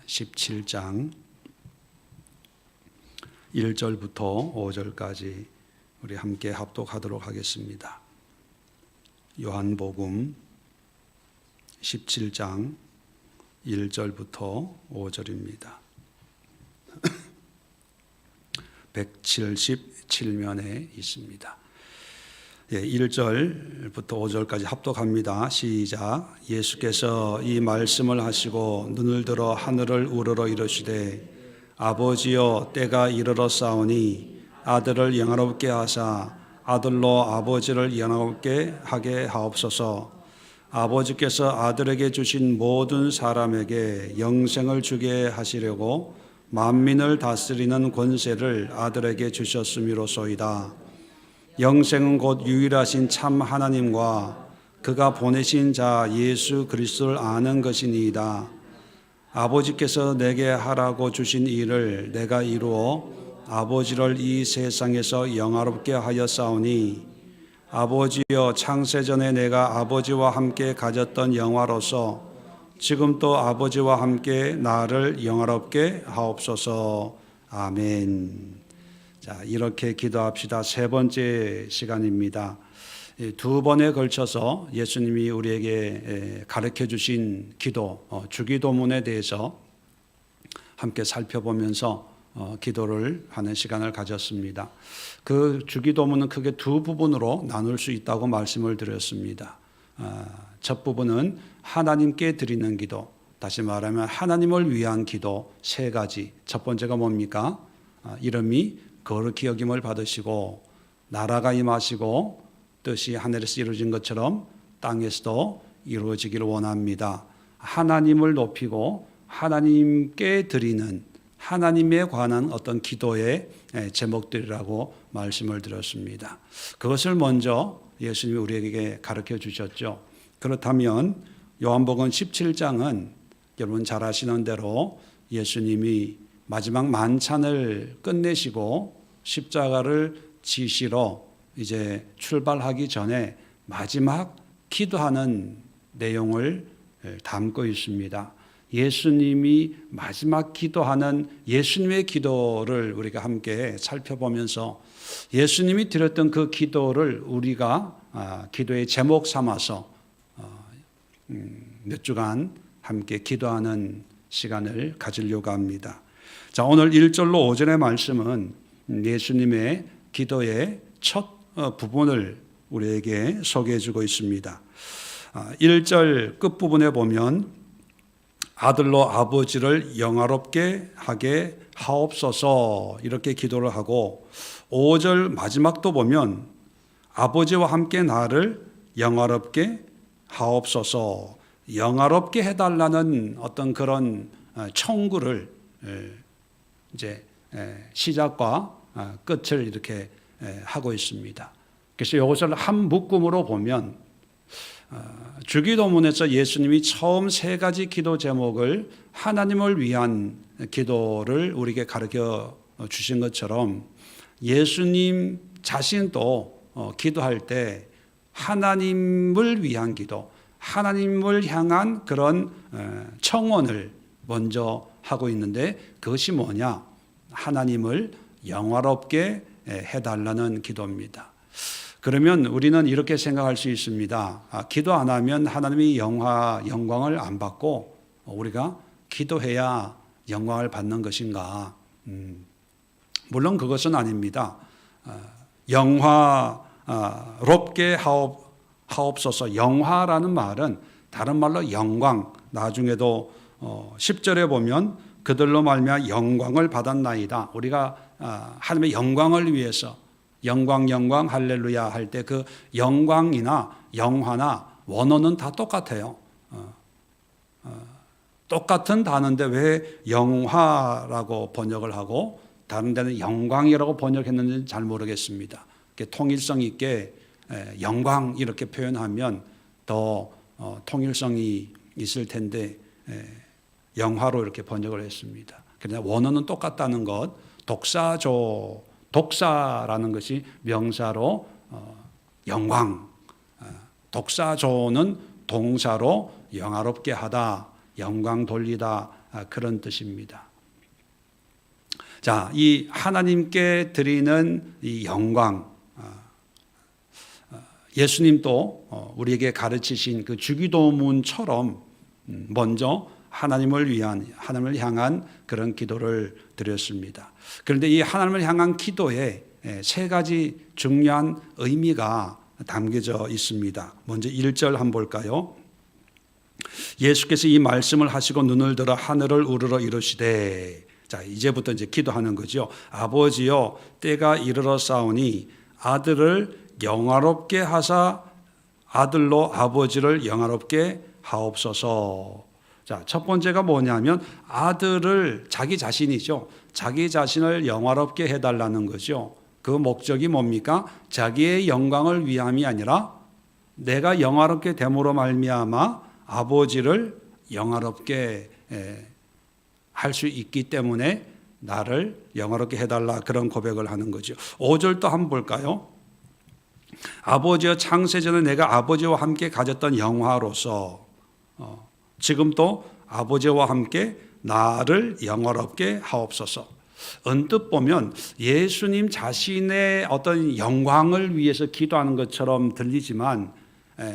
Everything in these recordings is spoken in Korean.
17장 1절부터 5절까지 우리 함께 합독하도록 하겠습니다. 요한복음 17장 1절부터 5절입니다. 177면에 있습니다. 1절부터 5절까지 합독합니다. 시작. 예수께서 이 말씀을 하시고 눈을 들어 하늘을 우러러 이르시되 아버지여 때가 이르렀사오니 아들을 영화롭게 하사 아들로 아버지를 영화롭게 하게 하옵소서. 아버지께서 아들에게 주신 모든 사람에게 영생을 주게 하시려고 만민을 다스리는 권세를 아들에게 주셨음이로소이다. 영생은 곧 유일하신 참 하나님과 그가 보내신 자 예수 그리스도를 아는 것이니이다. 아버지께서 내게 하라고 주신 일을 내가 이루어 아버지를 이 세상에서 영화롭게 하였사오니 아버지여 창세전에 내가 아버지와 함께 가졌던 영화로서 지금 또 아버지와 함께 나를 영화롭게 하옵소서. 아멘. 자, 이렇게 기도합시다. 세 번째 시간입니다. 두 번에 걸쳐서 예수님이 우리에게 가르쳐 주신 기도, 주기도문에 대해서 함께 살펴보면서 기도를 하는 시간을 가졌습니다. 그 주기도문은 크게 두 부분으로 나눌 수 있다고 말씀을 드렸습니다. 첫 부분은 하나님께 드리는 기도, 다시 말하면 하나님을 위한 기도 세 가지. 첫 번째가 뭡니까? 이름이 거룩히 여김을 받으시고 나라가 임하시고 뜻이 하늘에서 이루어진 것처럼 땅에서도 이루어지기를 원합니다. 하나님을 높이고 하나님께 드리는 하나님에 관한 어떤 기도의 제목들이라고 말씀을 드렸습니다. 그것을 먼저 예수님이 우리에게 가르쳐 주셨죠. 그렇다면 요한복음 17장은 여러분 잘 아시는 대로 예수님이 마지막 만찬을 끝내시고 십자가를 지시러 이제 출발하기 전에 마지막 기도하는 내용을 담고 있습니다. 예수님이 마지막 기도하는 예수님의 기도를 우리가 함께 살펴보면서 예수님이 드렸던 그 기도를 우리가 기도의 제목 삼아서 몇 주간 함께 기도하는 시간을 가지려고 합니다. 자, 오늘 1절로 5절의 말씀은 예수님의 기도의 첫 부분을 우리에게 소개해 주고 있습니다. 1절 끝부분에 보면 아들로 아버지를 영화롭게 하게 하옵소서 이렇게 기도를 하고 5절 마지막도 보면 아버지와 함께 나를 영화롭게 하옵소서, 영화롭게 해달라는 어떤 그런 청구를 이제 시작과 끝을 이렇게 하고 있습니다. 그래서 이것을 한 묶음으로 보면 주기도문에서 예수님이 처음 세 가지 기도 제목을 하나님을 위한 기도를 우리에게 가르쳐 주신 것처럼 예수님 자신도 기도할 때 하나님을 위한 기도, 하나님을 향한 그런 청원을 먼저 하고 있는데 그것이 뭐냐? 하나님을 영화롭게 해달라는 기도입니다. 그러면 우리는 이렇게 생각할 수 있습니다. 기도 안 하면 하나님이 영광을 안 받고 우리가 기도해야 영광을 받는 것인가? 물론 그것은 아닙니다. 영화롭게 하옵소서. 영화라는 말은 다른 말로 영광, 나중에도 10절에 보면 그들로 말미암아 영광을 받았나이다. 우리가 하나님의 영광을 위해서 영광 할렐루야 할 때 그 영광이나 영화나 원어는 다 똑같아요. 똑같은 단어인데 왜 영화라고 번역을 하고 다른 데는 영광이라고 번역했는지 잘 모르겠습니다. 통일성 있게 영광 이렇게 표현하면 더 통일성이 있을 텐데 영화로 이렇게 번역을 했습니다. 그러나 원어는 똑같다는 것, 독사라는 것이 명사로 영광, 독사조는 동사로 영화롭게 하다, 영광 돌리다 그런 뜻입니다. 자, 이 하나님께 드리는 이 영광, 예수님도 우리에게 가르치신 그 주기도문처럼 먼저 하나님을 향한 그런 기도를 드렸습니다. 그런데 이 하나님을 향한 기도에 세 가지 중요한 의미가 담겨져 있습니다. 먼저 1절 한번 볼까요? 예수께서 이 말씀을 하시고 눈을 들어 하늘을 우러러 이르시되, 자, 이제부터 이제 기도하는 거죠. 아버지여, 때가 이르러 싸우니 아들을 영화롭게 하사 아들로 아버지를 영화롭게 하옵소서. 자, 첫 번째가 뭐냐면 아들을, 자기 자신이죠. 자기 자신을 영화롭게 해달라는 거죠. 그 목적이 뭡니까? 자기의 영광을 위함이 아니라 내가 영화롭게 됨으로 말미암아 아버지를 영화롭게 할 수 있기 때문에 나를 영화롭게 해달라, 그런 고백을 하는 거죠. 5절도 한번 볼까요? 아버지여, 창세전에 내가 아버지와 함께 가졌던 영화로서 지금도 아버지와 함께 나를 영화롭게 하옵소서. 언뜻 보면 예수님 자신의 어떤 영광을 위해서 기도하는 것처럼 들리지만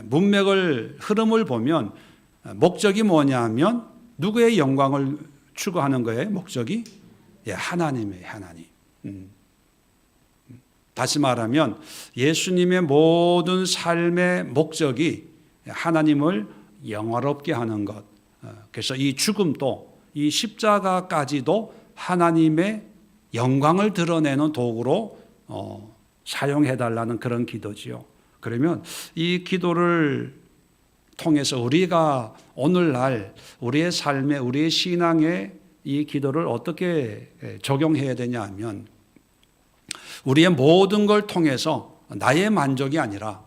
문맥을, 흐름을 보면 목적이 뭐냐면 누구의 영광을 추구하는 거예요? 목적이 하나님의, 하나님. 다시 말하면 예수님의 모든 삶의 목적이 하나님을 영화롭게 하는 것. 그래서 이 죽음도, 이 십자가까지도 하나님의 영광을 드러내는 도구로 사용해달라는 그런 기도지요. 그러면 이 기도를 통해서 우리가 오늘날 우리의 삶에, 우리의 신앙에 이 기도를 어떻게 적용해야 되냐 하면, 우리의 모든 걸 통해서 나의 만족이 아니라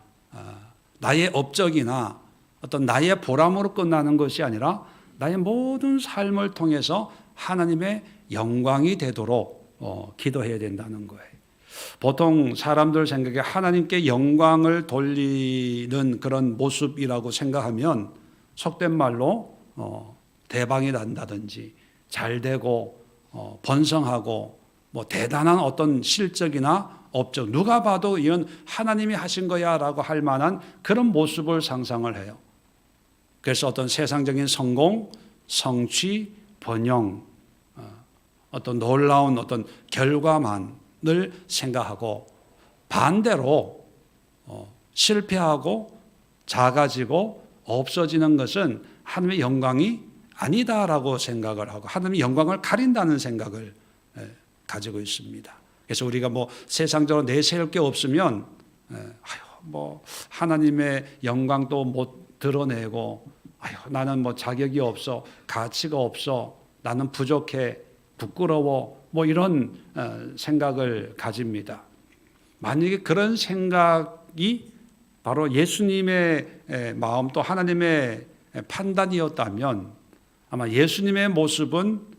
나의 업적이나 어떤 나의 보람으로 끝나는 것이 아니라 나의 모든 삶을 통해서 하나님의 영광이 되도록 기도해야 된다는 거예요. 보통 사람들 생각에 하나님께 영광을 돌리는 그런 모습이라고 생각하면 속된 말로 대박이 난다든지 잘 되고 번성하고 뭐 대단한 어떤 실적이나 업적, 누가 봐도 이건 하나님이 하신 거야 라고 할 만한 그런 모습을 상상을 해요. 그래서 어떤 세상적인 성공, 성취, 번영, 어떤 놀라운 어떤 결과만을 생각하고, 반대로 실패하고 작아지고 없어지는 것은 하나님의 영광이 아니다라고 생각을 하고 하나님의 영광을 가린다는 생각을 가지고 있습니다. 그래서 우리가 뭐 세상적으로 내세울 게 없으면 뭐 하나님의 영광도 못 드러내고, 나는 뭐 자격이 없어, 가치가 없어, 나는 부족해, 부끄러워, 뭐 이런 생각을 가집니다. 만약에 그런 생각이 바로 예수님의 마음, 또 하나님의 판단이었다면 아마 예수님의 모습은,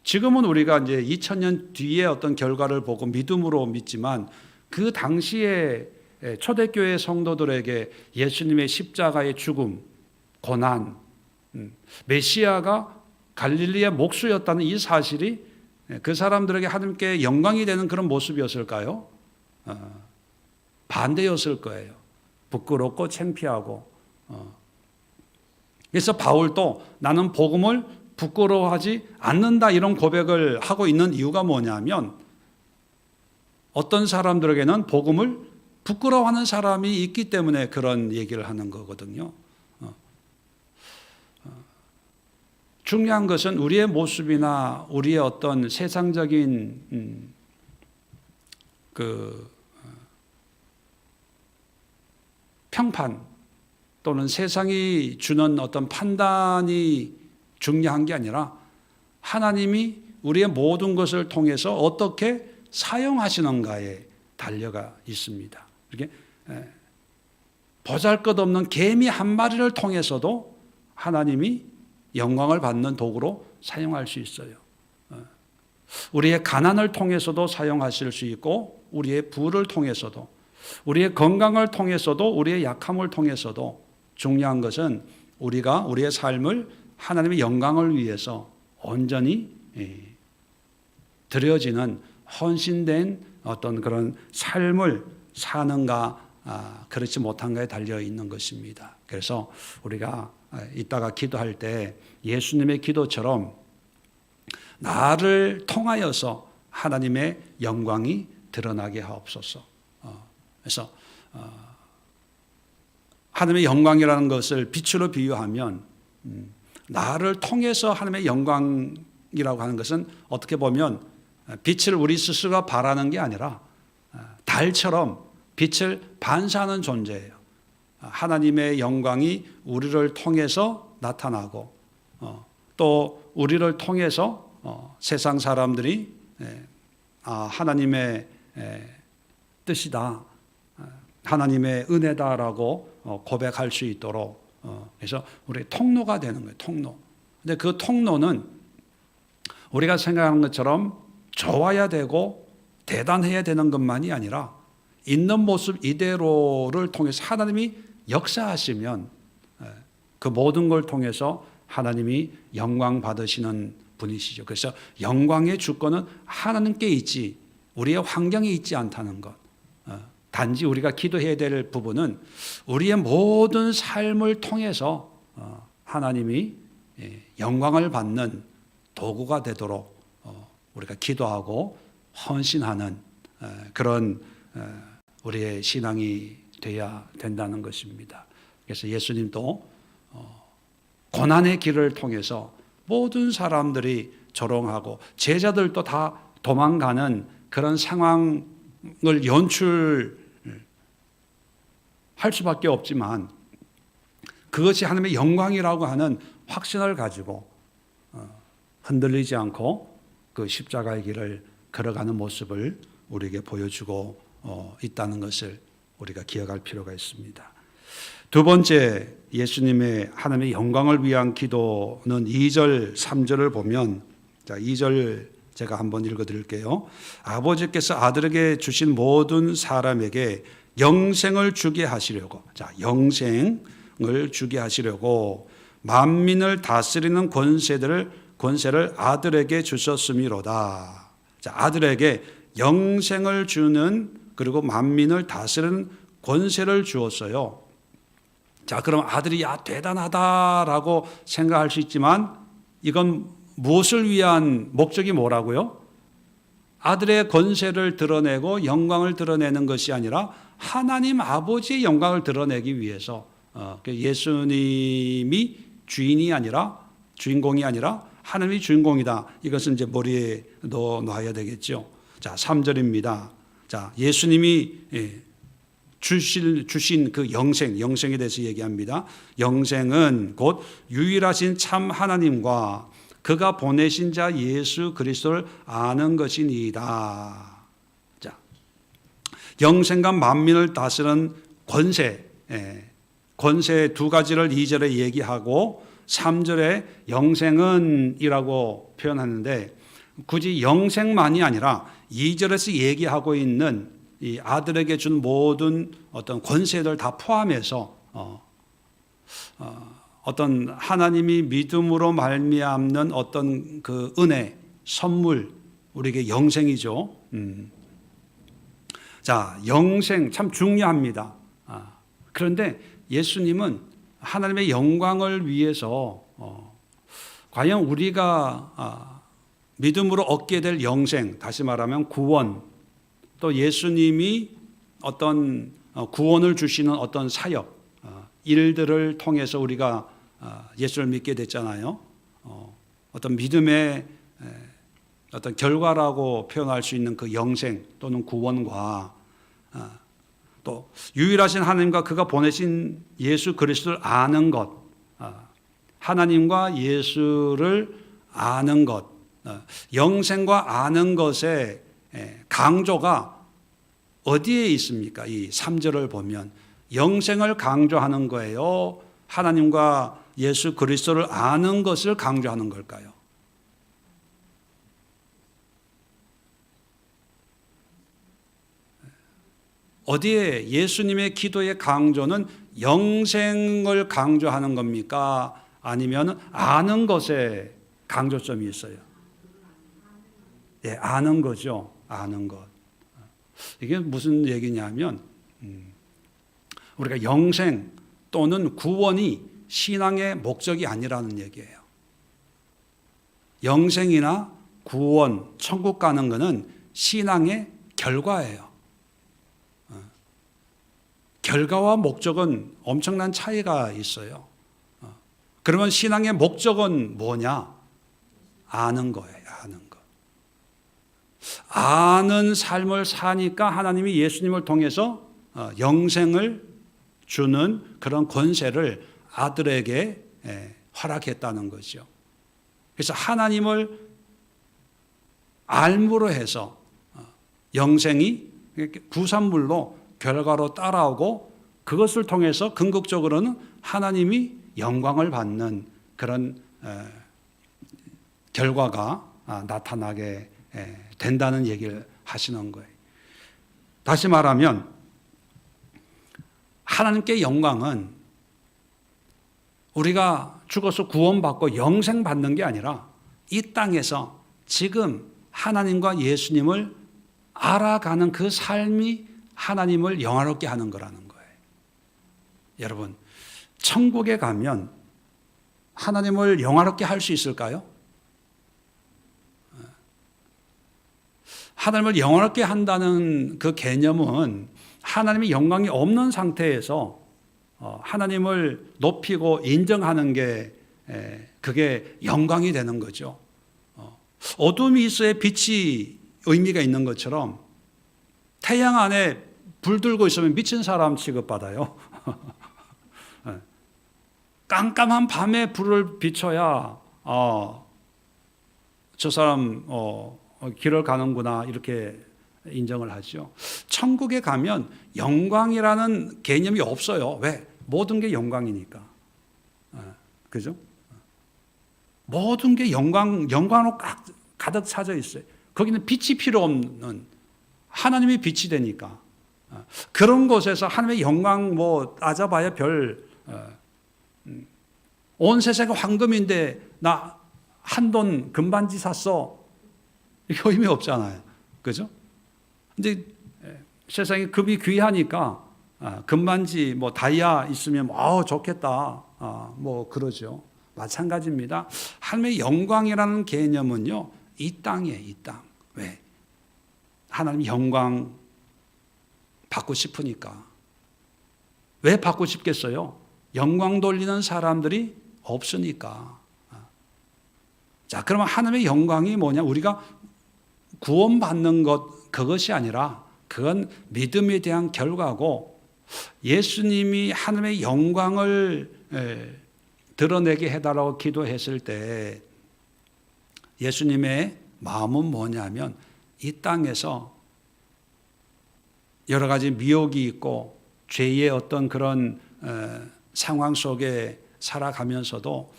지금은 우리가 이제 2000년 뒤에 어떤 결과를 보고 믿음으로 믿지만 그 당시에 초대교회 성도들에게 예수님의 십자가의 죽음, 고난, 메시아가 갈릴리의 목수였다는 이 사실이 그 사람들에게 하나님께 영광이 되는 그런 모습이었을까요? 반대였을 거예요. 부끄럽고 창피하고. 그래서 바울도 나는 복음을 부끄러워하지 않는다, 이런 고백을 하고 있는 이유가 뭐냐면, 어떤 사람들에게는 복음을 부끄러워하는 사람이 있기 때문에 그런 얘기를 하는 거거든요. 중요한 것은 우리의 모습이나 우리의 어떤 세상적인 평판 또는 세상이 주는 어떤 판단이 중요한 게 아니라 하나님이 우리의 모든 것을 통해서 어떻게 사용하시는가에 달려가 있습니다. 이렇게 보잘것없는 개미 한 마리를 통해서도 하나님이 영광을 받는 도구로 사용할 수 있어요. 우리의 가난을 통해서도 사용하실 수 있고, 우리의 부를 통해서도, 우리의 건강을 통해서도, 우리의 약함을 통해서도, 중요한 것은 우리가 우리의 삶을 하나님의 영광을 위해서 온전히 드려지는 헌신된 어떤 그런 삶을 사는가 그렇지 못한가에 달려 있는 것입니다. 그래서 우리가 이따가 기도할 때 예수님의 기도처럼 나를 통하여서 하나님의 영광이 드러나게 하옵소서. 그래서 하나님의 영광이라는 것을 빛으로 비유하면 나를 통해서 하나님의 영광이라고 하는 것은 어떻게 보면 빛을 우리 스스로가 발하는 게 아니라 달처럼 빛을 반사하는 존재예요. 하나님의 영광이 우리를 통해서 나타나고 또 우리를 통해서 세상 사람들이 하나님의 뜻이다, 하나님의 은혜다라고 고백할 수 있도록 그래서 우리의 통로가 되는 거예요. 통로. 근데 그 통로는 우리가 생각하는 것처럼 좋아야 되고 대단해야 되는 것만이 아니라 있는 모습 이대로를 통해서 하나님이 역사하시면 그 모든 걸 통해서 하나님이 영광 받으시는 분이시죠. 그래서 영광의 주권은 하나님께 있지 우리의 환경에 있지 않다는 것. 단지 우리가 기도해야 될 부분은 우리의 모든 삶을 통해서 하나님이 영광을 받는 도구가 되도록 우리가 기도하고 헌신하는 그런 우리의 신앙이 되어야 된다는 것입니다. 그래서 예수님도 고난의 길을 통해서 모든 사람들이 조롱하고 제자들도 다 도망가는 그런 상황을 연출할 수밖에 없지만 그것이 하나님의 영광이라고 하는 확신을 가지고 흔들리지 않고 그 십자가의 길을 걸어가는 모습을 우리에게 보여주고 있다는 것을 우리가 기억할 필요가 있습니다. 두 번째 예수님의 하나님의 영광을 위한 기도는 2절, 3절을 보면, 자, 2절 제가 한번 읽어 드릴게요. 아버지께서 아들에게 주신 모든 사람에게 영생을 주게 하시려고, 자, 영생을 주게 하시려고 만민을 다스리는 권세를 아들에게 주셨음이로다. 자, 아들에게 영생을 주는 그리고 만민을 다스리는 권세를 주었어요. 자, 그럼 아들이 대단하다라고 생각할 수 있지만 이건 무엇을 위한 목적이 뭐라고요? 아들의 권세를 드러내고 영광을 드러내는 것이 아니라 하나님 아버지의 영광을 드러내기 위해서 예수님이 주인이 아니라 주인공이 아니라 하나님이 주인공이다. 이것은 이제 머리에 넣어놔야 되겠죠. 자, 3절입니다. 자, 예수님이 주신 그 영생에 대해서 얘기합니다. 영생은 곧 유일하신 참 하나님과 그가 보내신 자 예수 그리스도를 아는 것이니이다. 자, 영생과 만민을 다스리는 권세 두 가지를 2절에 얘기하고 3절에 영생은 이라고 표현하는데 굳이 영생만이 아니라 2절에서 얘기하고 있는 이 아들에게 준 모든 어떤 권세들 다 포함해서 어떤 하나님이 믿음으로 말미암는 어떤 그 은혜, 선물, 우리에게 영생이죠. 자, 영생 참 중요합니다. 그런데 예수님은 하나님의 영광을 위해서 과연 우리가 믿음으로 얻게 될 영생, 다시 말하면 구원, 또 예수님이 어떤 구원을 주시는 어떤 사역, 일들을 통해서 우리가 예수를 믿게 됐잖아요. 어떤 믿음의 어떤 결과라고 표현할 수 있는 그 영생 또는 구원과 또 유일하신 하나님과 그가 보내신 예수 그리스도를 아는 것, 하나님과 예수를 아는 것, 영생과 아는 것의 강조가 어디에 있습니까? 이 3절을 보면 영생을 강조하는 거예요? 하나님과 예수 그리스도를 아는 것을 강조하는 걸까요? 어디에 예수님의 기도의 강조는 영생을 강조하는 겁니까? 아니면 아는 것에 강조점이 있어요. 예, 아는 거죠. 아는 것. 이게 무슨 얘기냐면 우리가 영생 또는 구원이 신앙의 목적이 아니라는 얘기예요. 영생이나 구원, 천국 가는 것은 신앙의 결과예요. 결과와 목적은 엄청난 차이가 있어요. 그러면 신앙의 목적은 뭐냐? 아는 거예요. 아는 거. 아는 삶을 사니까 하나님이 예수님을 통해서 영생을 주는 그런 권세를 아들에게 허락했다는 거죠. 그래서 하나님을 알므로 해서 영생이 부산물로 결과로 따라오고 그것을 통해서 궁극적으로는 하나님이 영광을 받는 그런 결과가 나타나게 된다는 얘기를 하시는 거예요. 다시 말하면 하나님께 영광은 우리가 죽어서 구원받고 영생 받는 게 아니라 이 땅에서 지금 하나님과 예수님을 알아가는 그 삶이 하나님을 영화롭게 하는 거라는 거예요. 여러분, 천국에 가면 하나님을 영화롭게 할 수 있을까요? 하나님을 영화롭게 한다는 그 개념은 하나님의 영광이 없는 상태에서 하나님을 높이고 인정하는 게 그게 영광이 되는 거죠. 어둠이 있어야 빛이 의미가 있는 것처럼 태양 안에 불 들고 있으면 미친 사람 취급받아요. 깜깜한 밤에 불을 비춰야 저 사람 길을 가는구나 이렇게 인정을 하죠. 천국에 가면 영광이라는 개념이 없어요. 왜? 모든 게 영광이니까. 그죠? 모든 게 영광으로 가득 차져 있어요. 거기는 빛이 필요 없는 하나님이 빛이 되니까. 그런 곳에서 하나님의 영광 따져봐야 온 세상이 황금인데 나 한돈 금반지 샀어. 이거 의미 없잖아요. 그죠? 근데 세상에 금이 귀하니까 금반지 다이아 있으면 좋겠다. 그러죠. 마찬가지입니다. 하나님의 영광이라는 개념은요. 이 땅이에요. 이 땅. 왜? 하나님 영광 받고 싶으니까. 왜 받고 싶겠어요? 영광 돌리는 사람들이 없으니까. 자, 그러면 하나님의 영광이 뭐냐? 우리가 구원받는 것, 그것이 아니라 그건 믿음에 대한 결과고 예수님이 하나님의 영광을 드러내게 해달라고 기도했을 때 예수님의 마음은 뭐냐면 이 땅에서 여러 가지 미혹이 있고 죄의 어떤 그런 상황 속에 살아가면서도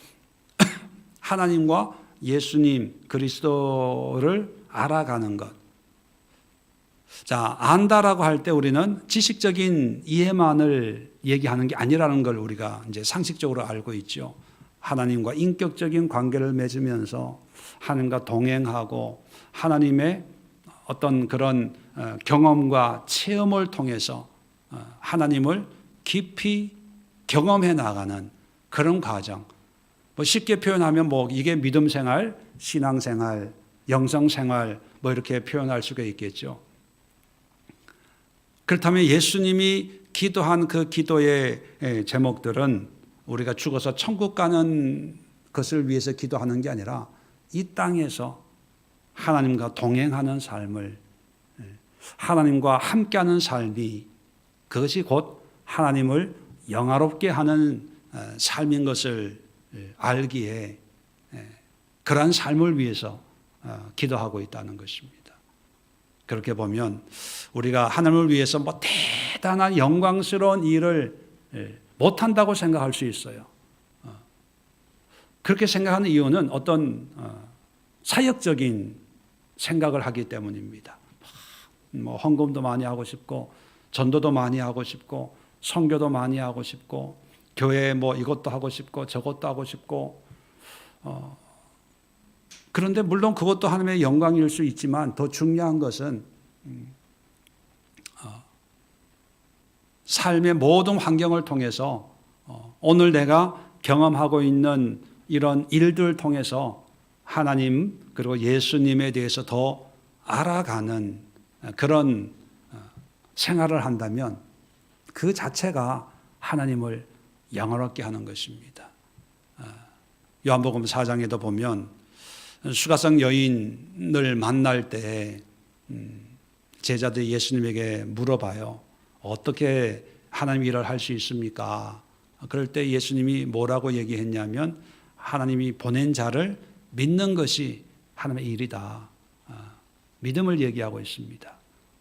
하나님과 예수님 그리스도를 알아가는 것. 자, 안다라고 할 때 우리는 지식적인 이해만을 얘기하는 게 아니라는 걸 우리가 이제 상식적으로 알고 있죠. 하나님과 인격적인 관계를 맺으면서 하나님과 동행하고 하나님의 어떤 그런 경험과 체험을 통해서 하나님을 깊이 경험해 나가는 그런 과정. 쉽게 표현하면 이게 믿음 생활, 신앙 생활, 영성 생활 이렇게 표현할 수가 있겠죠. 그렇다면 예수님이 기도한 그 기도의 제목들은 우리가 죽어서 천국 가는 것을 위해서 기도하는 게 아니라 이 땅에서 하나님과 동행하는 삶을, 하나님과 함께하는 삶이 그것이 곧 하나님을 영화롭게 하는 삶인 것을 알기에 그러한 삶을 위해서 기도하고 있다는 것입니다. 그렇게 보면 우리가 하나님을 위해서 대단한 영광스러운 일을 못한다고 생각할 수 있어요. 그렇게 생각하는 이유는 어떤 사역적인 생각을 하기 때문입니다. 헌금도 많이 하고 싶고 전도도 많이 하고 싶고 선교도 많이 하고 싶고 교회에 이것도 하고 싶고 저것도 하고 싶고 그런데 물론 그것도 하나님의 영광일 수 있지만 더 중요한 것은 삶의 모든 환경을 통해서 오늘 내가 경험하고 있는 이런 일들 통해서 하나님 그리고 예수님에 대해서 더 알아가는 그런 생활을 한다면 그 자체가 하나님을 영화롭게 하는 것입니다. 요한복음 4장에도 보면 수가성 여인을 만날 때 제자들이 예수님에게 물어봐요. 어떻게 하나님 일을 할 수 있습니까? 그럴 때 예수님이 뭐라고 얘기했냐면 하나님이 보낸 자를 믿는 것이 하나님의 일이다. 믿음을 얘기하고 있습니다.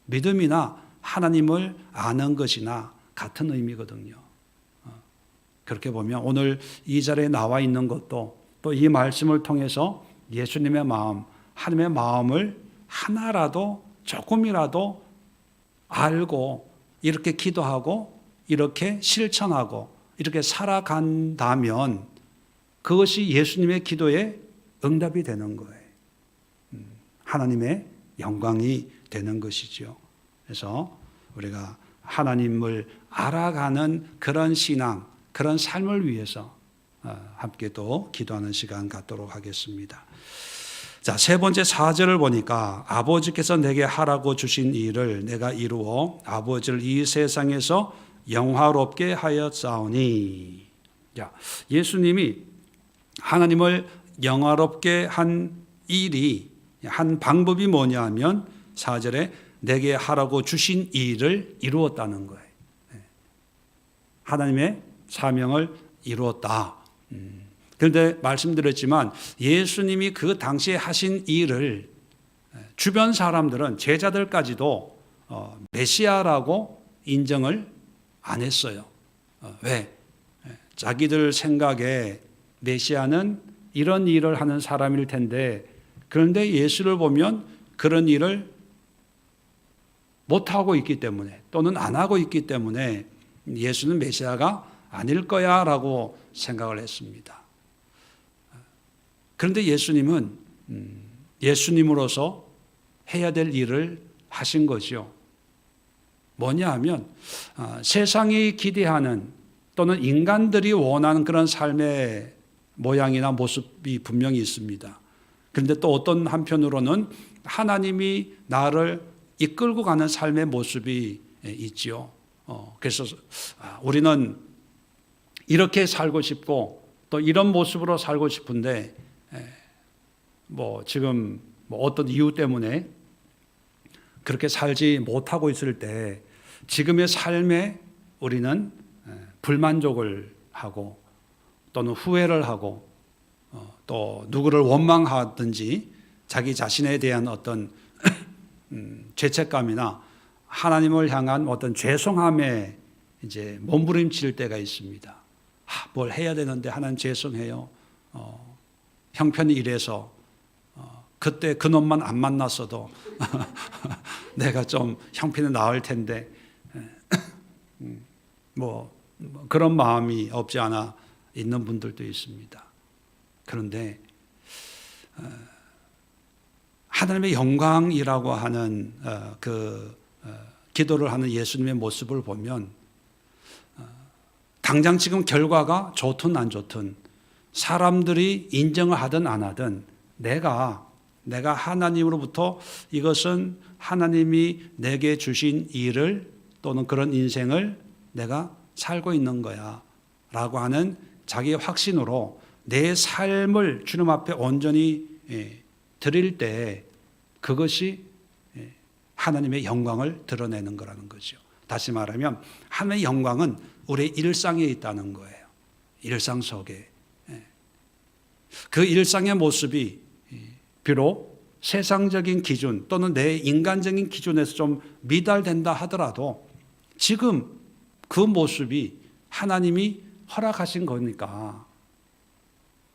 믿음이나 하나님을 아는 것이나 같은 의미거든요. 그렇게 보면 오늘 이 자리에 나와 있는 것도 또 이 말씀을 통해서 예수님의 마음, 하나님의 마음을 하나라도 조금이라도 알고 이렇게 기도하고 이렇게 실천하고 이렇게 살아간다면 그것이 예수님의 기도에 응답이 되는 거예요. 하나님의 영광이 되는 것이죠. 그래서 우리가 하나님을 알아가는 그런 신앙, 그런 삶을 위해서 함께 또 기도하는 시간 갖도록 하겠습니다. 자, 세 번째 4절을 보니까 아버지께서 내게 하라고 주신 일을 내가 이루어 아버지를 이 세상에서 영화롭게 하였사오니. 자, 예수님이 하나님을 영화롭게 한 일이 한 방법이 뭐냐 하면 4절에 내게 하라고 주신 일을 이루었다는 거예요. 하나님의 사명을 이루었다. 그런데 말씀드렸지만 예수님이 그 당시에 하신 일을 주변 사람들은 제자들까지도 메시아라고 인정을 안 했어요. 왜? 자기들 생각에 메시아는 이런 일을 하는 사람일 텐데 그런데 예수를 보면 그런 일을 못하고 있기 때문에 또는 안 하고 있기 때문에 예수는 메시아가 아닐 거야 라고 생각을 했습니다. 그런데 예수님은 예수님으로서 해야 될 일을 하신 거죠. 뭐냐 하면 세상이 기대하는 또는 인간들이 원하는 그런 삶의 모양이나 모습이 분명히 있습니다. 그런데 또 어떤 한편으로는 하나님이 나를 이끌고 가는 삶의 모습이 있죠. 그래서 우리는 이렇게 살고 싶고 또 이런 모습으로 살고 싶은데 지금 어떤 이유 때문에 그렇게 살지 못하고 있을 때 지금의 삶에 우리는 불만족을 하고 또는 후회를 하고 또 누구를 원망하든지 자기 자신에 대한 어떤 죄책감이나 하나님을 향한 어떤 죄송함에 이제 몸부림칠 때가 있습니다. 뭘 해야 되는데 하나님 죄송해요. 형편이 이래서 그때 그놈만 안 만났어도 내가 좀 형편이 나을 텐데 그런 마음이 없지 않아 있는 분들도 있습니다. 그런데 하나님의 영광이라고 하는 기도를 하는 예수님의 모습을 보면 당장 지금 결과가 좋든 안 좋든 사람들이 인정을 하든 안 하든 내가 하나님으로부터 이것은 하나님이 내게 주신 일을 또는 그런 인생을 내가 살고 있는 거야 라고 하는 자기의 확신으로 내 삶을 주님 앞에 온전히 드릴 때 그것이 하나님의 영광을 드러내는 거라는 거죠. 다시 말하면 하나님의 영광은 우리의 일상에 있다는 거예요. 일상 속에. 그 일상의 모습이 비록 세상적인 기준 또는 내 인간적인 기준에서 좀 미달된다 하더라도 지금 그 모습이 하나님이 허락하신 거니까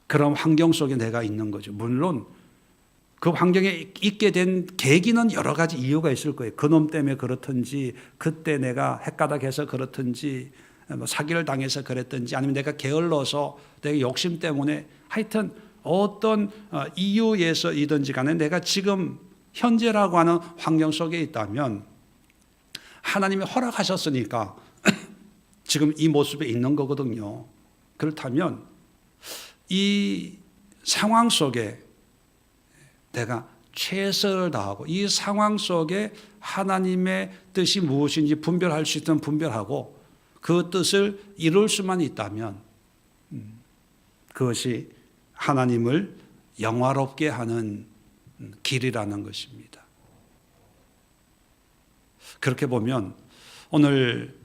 그런 환경 속에 내가 있는 거죠. 물론 그 환경에 있게 된 계기는 여러 가지 이유가 있을 거예요. 그놈 때문에 그렇든지 그때 내가 헷가닥해서 그렇든지 사기를 당해서 그랬든지 아니면 내가 게을러서 내가 욕심 때문에 하여튼 어떤 이유에서이든지 간에 내가 지금 현재라고 하는 환경 속에 있다면 하나님이 허락하셨으니까 지금 이 모습에 있는 거거든요. 그렇다면 이 상황 속에 내가 최선을 다하고 이 상황 속에 하나님의 뜻이 무엇인지 분별할 수 있으면 분별하고 그 뜻을 이룰 수만 있다면 그것이 하나님을 영화롭게 하는 길이라는 것입니다. 그렇게 보면 오늘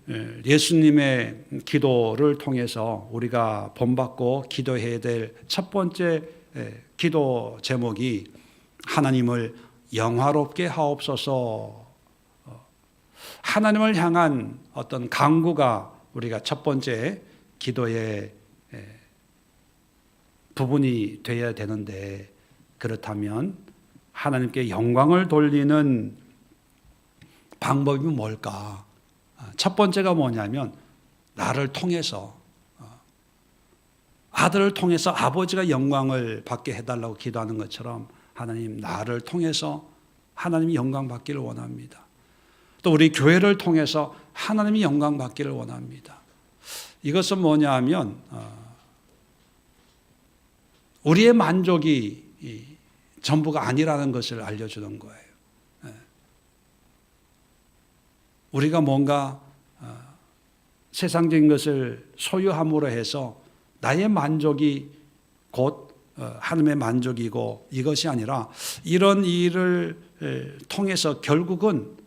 예수님의 기도를 통해서 우리가 본받고 기도해야 될 첫 번째 기도 제목이 하나님을 영화롭게 하옵소서. 하나님을 향한 어떤 간구가 우리가 첫 번째 기도의 부분이 되어야 되는데, 그렇다면 하나님께 영광을 돌리는 방법이 뭘까? 첫 번째가 뭐냐면 나를 통해서, 아들을 통해서 아버지가 영광을 받게 해달라고 기도하는 것처럼 하나님, 나를 통해서 하나님이 영광 받기를 원합니다. 또 우리 교회를 통해서 하나님이 영광 받기를 원합니다. 이것은 뭐냐 하면 우리의 만족이 전부가 아니라는 것을 알려주는 거예요. 우리가 뭔가 세상적인 것을 소유함으로 해서 나의 만족이 곧 하나님의 만족이고 이것이 아니라 이런 일을 통해서 결국은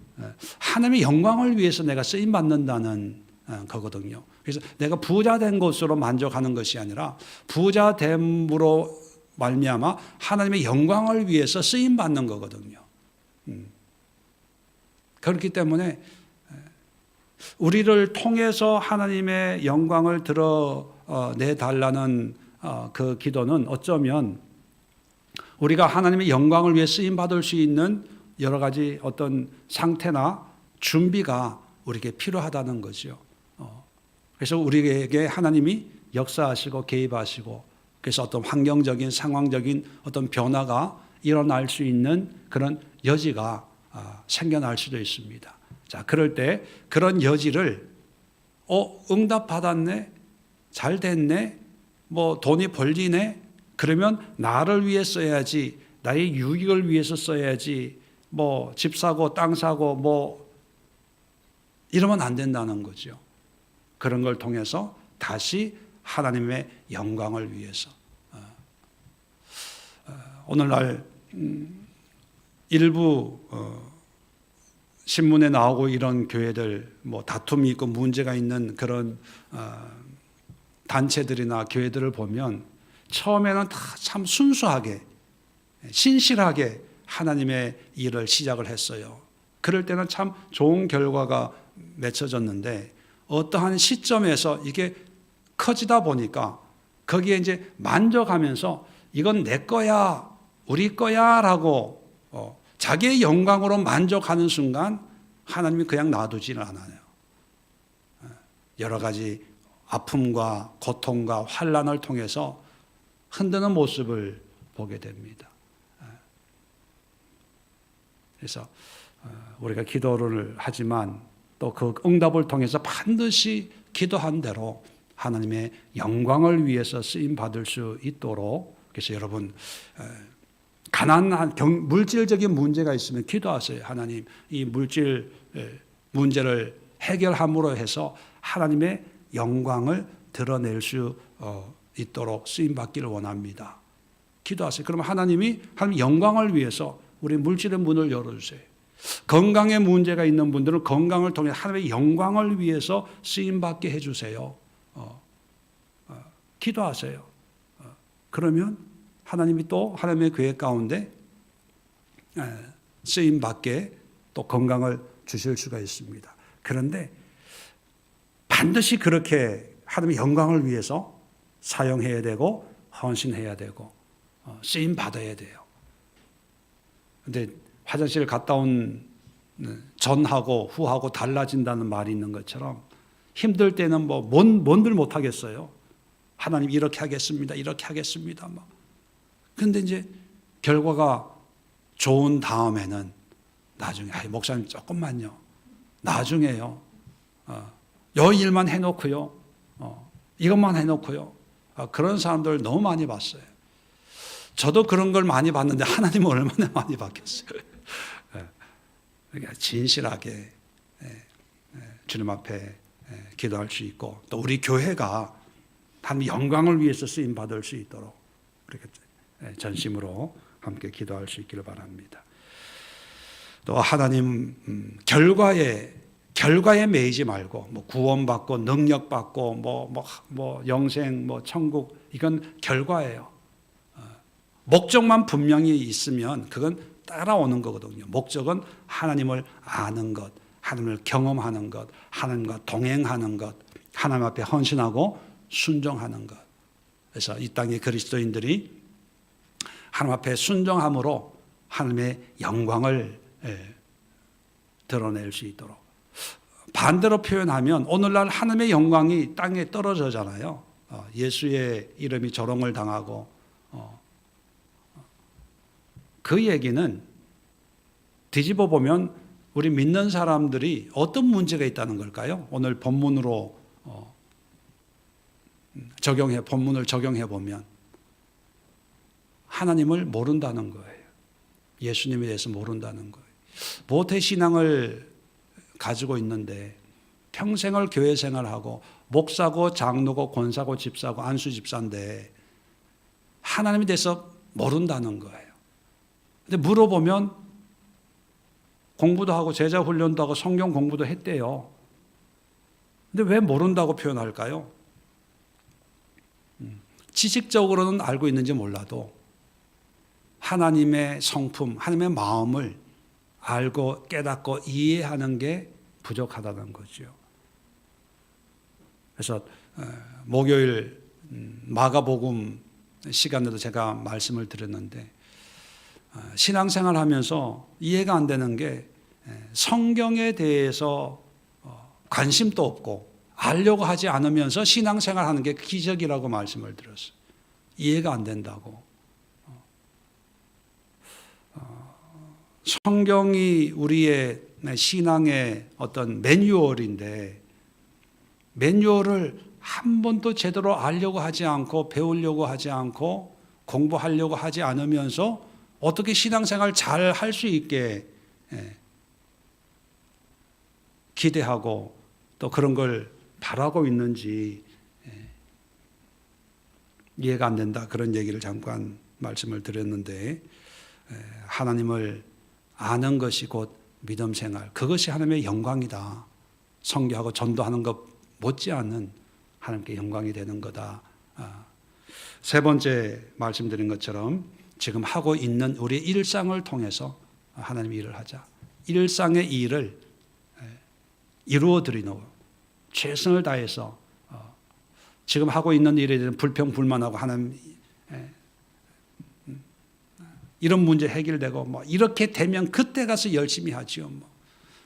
하나님의 영광을 위해서 내가 쓰임받는다는 거거든요. 그래서 내가 부자 된 것으로 만족하는 것이 아니라 부자 됨으로 말미암아 하나님의 영광을 위해서 쓰임받는 거거든요. 그렇기 때문에 우리를 통해서 하나님의 영광을 드러내달라는 그 기도는 어쩌면 우리가 하나님의 영광을 위해 쓰임받을 수 있는 여러 가지 어떤 상태나 준비가 우리에게 필요하다는 거죠. 그래서 우리에게 하나님이 역사하시고 개입하시고 그래서 어떤 환경적인 상황적인 어떤 변화가 일어날 수 있는 그런 여지가 생겨날 수도 있습니다. 자, 그럴 때 그런 여지를 응답 받았네, 잘 됐네, 뭐 돈이 벌리네, 그러면 나를 위해 써야지, 나의 유익을 위해서 써야지, 뭐 집 사고 땅 사고 뭐 이러면 안 된다는 거죠. 그런 걸 통해서 다시 하나님의 영광을 위해서. 오늘날 일부 신문에 나오고 이런 교회들, 뭐 다툼이 있고 문제가 있는 그런 단체들이나 교회들을 보면 처음에는 다 참 순수하게 신실하게 하나님의 일을 시작을 했어요. 그럴 때는 참 좋은 결과가 맺혀졌는데 어떠한 시점에서 이게 커지다 보니까 거기에 이제 만족하면서 이건 내 거야, 우리 거야 라고 자기의 영광으로 만족하는 순간 하나님이 그냥 놔두지는 않아요. 여러 가지 아픔과 고통과 환난을 통해서 흔드는 모습을 보게 됩니다. 그래서 우리가 기도를 하지만 또 그 응답을 통해서 반드시 기도한 대로 하나님의 영광을 위해서 쓰임 받을 수 있도록, 그래서 여러분 가난한 물질적인 문제가 있으면 기도하세요. 하나님, 이 물질 문제를 해결함으로 해서 하나님의 영광을 드러낼 수 있도록 쓰임 받기를 원합니다. 기도하세요. 그러면 하나님 영광을 위해서 우리 물질의 문을 열어주세요. 건강에 문제가 있는 분들은 건강을 통해 하나님의 영광을 위해서 쓰임 받게 해주세요. 기도하세요. 그러면 하나님이 또 하나님의 교회 가운데 쓰임 받게 또 건강을 주실 수가 있습니다. 그런데 반드시 그렇게 하나님의 영광을 위해서 사용해야 되고 헌신해야 되고 쓰임 받아야 돼요. 그런데 화장실 갔다 온 전하고 후하고 달라진다는 말이 있는 것처럼 힘들 때는 뭔들 못하겠어요. 하나님 이렇게 하겠습니다. 이렇게 하겠습니다. 근데 이제 결과가 좋은 다음에는 나중에 목사님 조금만요. 나중에요. 요 일만 해놓고요. 이것만 해놓고요. 그런 사람들 너무 많이 봤어요. 저도 그런 걸 많이 봤는데 하나님은 얼마나 많이 바뀌었어요. 그러니까 진실하게 주님 앞에 기도할 수 있고 또 우리 교회가 하나님 영광을 위해서 쓰임 받을 수 있도록 그렇게 전심으로 함께 기도할 수 있기를 바랍니다. 또 하나님 결과에 매이지 말고 뭐 구원받고 능력받고 뭐 영생 뭐 천국 이건 결과예요. 목적만 분명히 있으면 그건 따라오는 거거든요. 목적은 하나님을 아는 것, 하나님을 경험하는 것, 하나님과 동행하는 것, 하나님 앞에 헌신하고 순종하는 것. 그래서 이 땅의 그리스도인들이 하나님 앞에 순종함으로 하나님의 영광을 드러낼 수 있도록. 반대로 표현하면 오늘날 하나님의 영광이 땅에 떨어져잖아요. 예수의 이름이 조롱을 당하고 그 얘기는 뒤집어 보면 우리 믿는 사람들이 어떤 문제가 있다는 걸까요? 오늘 본문으로 본문을 적용해 보면 하나님을 모른다는 거예요. 예수님에 대해서 모른다는 거예요. 모태 신앙을 가지고 있는데 평생을 교회 생활하고 목사고 장로고 권사고 집사고 안수 집사인데 하나님에 대해서 모른다는 거예요. 근데 물어보면 공부도 하고 제자 훈련도 하고 성경 공부도 했대요. 근데 왜 모른다고 표현할까요? 지식적으로는 알고 있는지 몰라도 하나님의 성품, 하나님의 마음을 알고 깨닫고 이해하는 게 부족하다는 거죠. 그래서 목요일 마가복음 시간에도 제가 말씀을 드렸는데 신앙생활 하면서 이해가 안 되는 게 성경에 대해서 관심도 없고 알려고 하지 않으면서 신앙생활 하는 게 기적이라고 말씀을 드렸어요. 이해가 안 된다고. 성경이 우리의 신앙의 어떤 매뉴얼인데 매뉴얼을 한 번도 제대로 알려고 하지 않고 배우려고 하지 않고 공부하려고 하지 않으면서 어떻게 신앙생활 잘 할 수 있게 기대하고 또 그런 걸 바라고 있는지 이해가 안 된다. 그런 얘기를 잠깐 말씀을 드렸는데 하나님을 아는 것이 곧 믿음 생활. 그것이 하나님의 영광이다. 선교하고 전도하는 것 못지않은 하나님께 영광이 되는 거다. 세 번째 말씀드린 것처럼 지금 하고 있는 우리의 일상을 통해서 하나님의 일을 하자. 일상의 일을 이루어드리는 최선을 다해서 지금 하고 있는 일에 대한 불평불만하고 하나님 이런 문제 해결되고 뭐 이렇게 되면 그때 가서 열심히 하지요. 뭐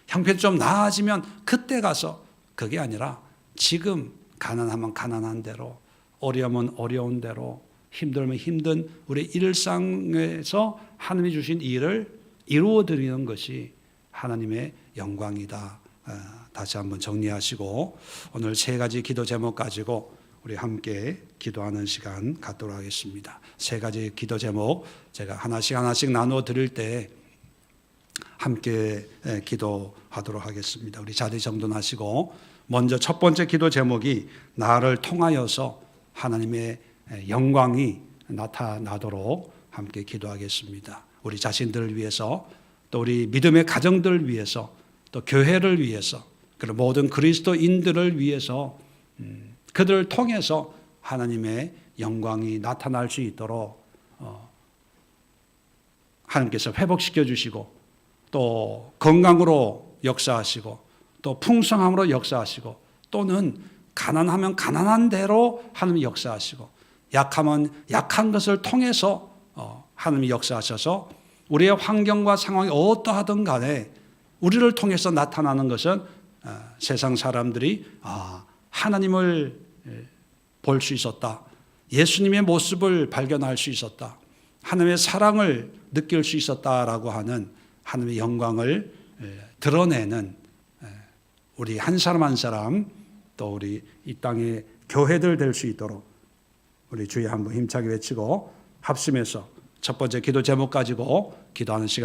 형편이 좀 나아지면 그때 가서 그게 아니라 지금 가난하면 가난한 대로 어려우면 어려운 대로 힘들면 힘든 우리 일상에서 하나님이 주신 일을 이루어드리는 것이 하나님의 영광이다. 다시 한번 정리하시고 오늘 세 가지 기도 제목 가지고 우리 함께 기도하는 시간 갖도록 하겠습니다. 세 가지 기도 제목 제가 하나씩 나누어 드릴 때 함께 기도하도록 하겠습니다. 우리 자리 정돈하시고 먼저 첫 번째 기도 제목이 나를 통하여서 하나님의 영광이 나타나도록 함께 기도하겠습니다. 우리 자신들을 위해서 또 우리 믿음의 가정들을 위해서 또 교회를 위해서 그리고 모든 그리스도인들을 위해서 그들을 통해서 하나님의 영광이 나타날 수 있도록 하나님께서 회복시켜 주시고 또 건강으로 역사하시고 또 풍성함으로 역사하시고 또는 가난하면 가난한 대로 하나님이 역사하시고 약하면 약한 것을 통해서 하나님이 역사하셔서 우리의 환경과 상황이 어떠하든 간에 우리를 통해서 나타나는 것은 세상 사람들이 하나님을 볼 수 있었다. 예수님의 모습을 발견할 수 있었다. 하나님의 사랑을 느낄 수 있었다라고 하는 하나님의 영광을 드러내는 우리 한 사람 한 사람 또 우리 이 땅의 교회들 될 수 있도록 우리 주여 한번 힘차게 외치고 합심해서 첫 번째 기도 제목 가지고 기도하는 시간